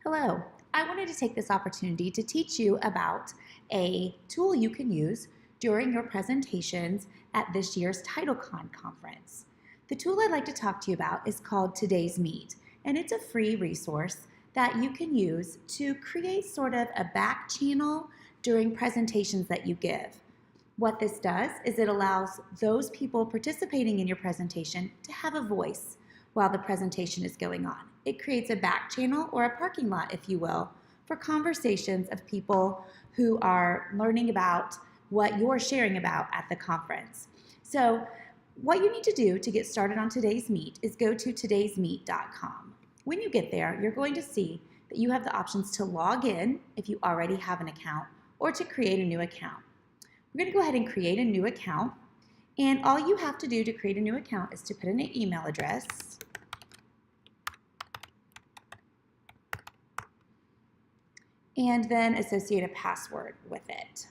Hello, I wanted to take this opportunity to teach you about a tool you can use during your presentations at this year's TitleCon conference. The tool I'd like to talk to you about is called Today's Meet, and it's a free resource that you can use to create sort of a back channel during presentations that you give. What this does is it allows those people participating in your presentation to have a voice while the presentation is going on. It creates a back channel or a parking lot, if you will, for conversations of people who are learning about what you're sharing about at the conference. So what you need to do to get started on Today's Meet is go to todaysmeet.com. When you get there, you're going to see that you have the options to log in if you already have an account or to create a new account. We're going to go ahead and create a new account, and all you have to do to create a new account is to put in an email address and then associate a password with it.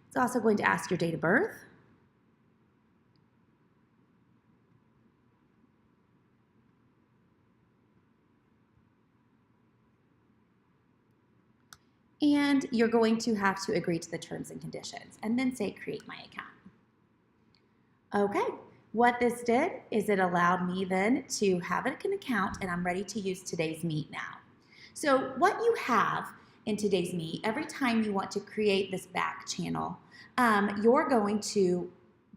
It's also going to ask your date of birth. And you're going to have to agree to the terms and conditions and then say create my account. Okay, what this did is it allowed me then to have an account, and I'm ready to use Today's Meet now. So what you have in Today's Meet, every time you want to create this back channel, you're going to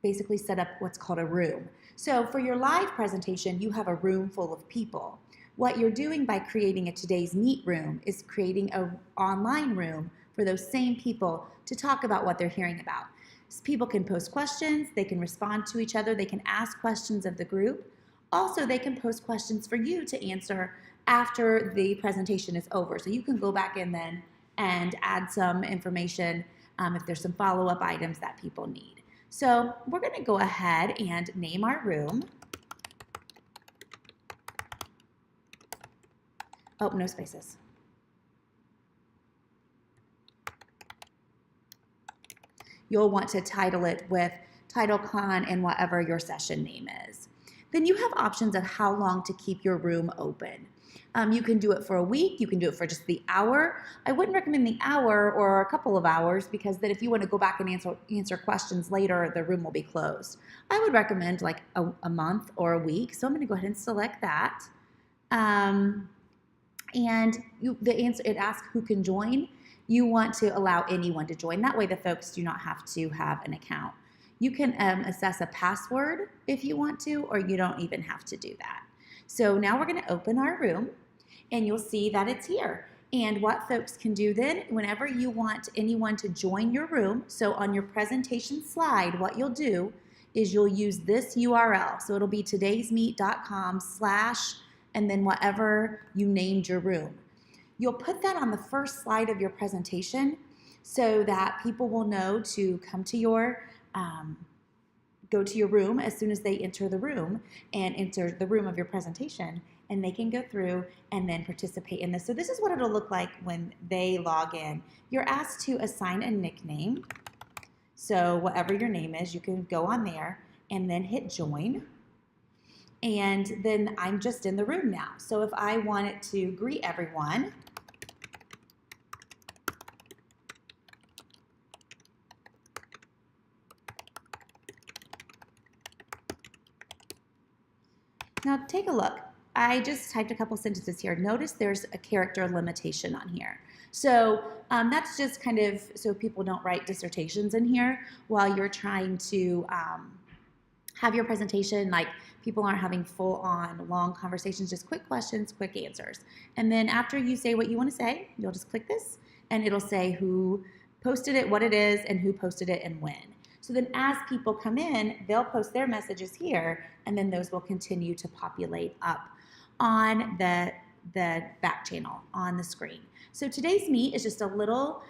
basically set up what's called a room. So for your live presentation, you have a room full of people. What you're doing by creating a Today's Meet room is creating an online room for those same people to talk about what they're hearing about. So people can post questions, they can respond to each other, they can ask questions of the group. Also, they can post questions for you to answer after the presentation is over. So you can go back in then and add some information if there's some follow-up items that people need. So we're going to go ahead and name our room. Oh, no spaces. You'll want to title it with TitleCon and whatever your session name is. Then you have options of how long to keep your room open. You can do it for a week, you can do it for just the hour. I wouldn't recommend the hour or a couple of hours because then if you want to go back and answer questions later, the room will be closed. I would recommend like a month or a week, so I'm going to go ahead and select that. It asks who can join. You want to allow anyone to join. That way the folks do not have to have an account. You can assess a password if you want to, or you don't even have to do that. So now we're going to open our room, and you'll see that it's here. And what folks can do then, whenever you want anyone to join your room, so on your presentation slide, what you'll do is you'll use this URL. So it'll be todaysmeet.com/ and then whatever you named your room. You'll put that on the first slide of your presentation so that people will know to come to your, go to your room as soon as they enter the room and enter the room of your presentation, and they can go through and then participate in this. So this is what it'll look like when they log in. You're asked to assign a nickname. So whatever your name is, you can go on there and then hit join. And then I'm just in the room now. So if I wanted to greet everyone, now take a look. I just typed a couple sentences here. Notice there's a character limitation on here. So that's just kind of so people don't write dissertations in here while you're trying to have your presentation, like people aren't having full-on long conversations, just quick questions, quick answers. And then after you say what you want to say, you'll just click this, and it'll say who posted it, what it is, and who posted it and when. So then as people come in, they'll post their messages here, and then those will continue to populate up on the back channel on the screen. So Today's Meet is just a little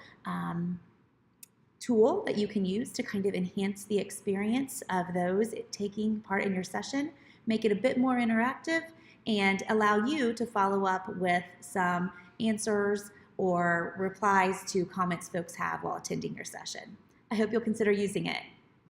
tool that you can use to kind of enhance the experience of those taking part in your session, make it a bit more interactive, and allow you to follow up with some answers or replies to comments folks have while attending your session. I hope you'll consider using it.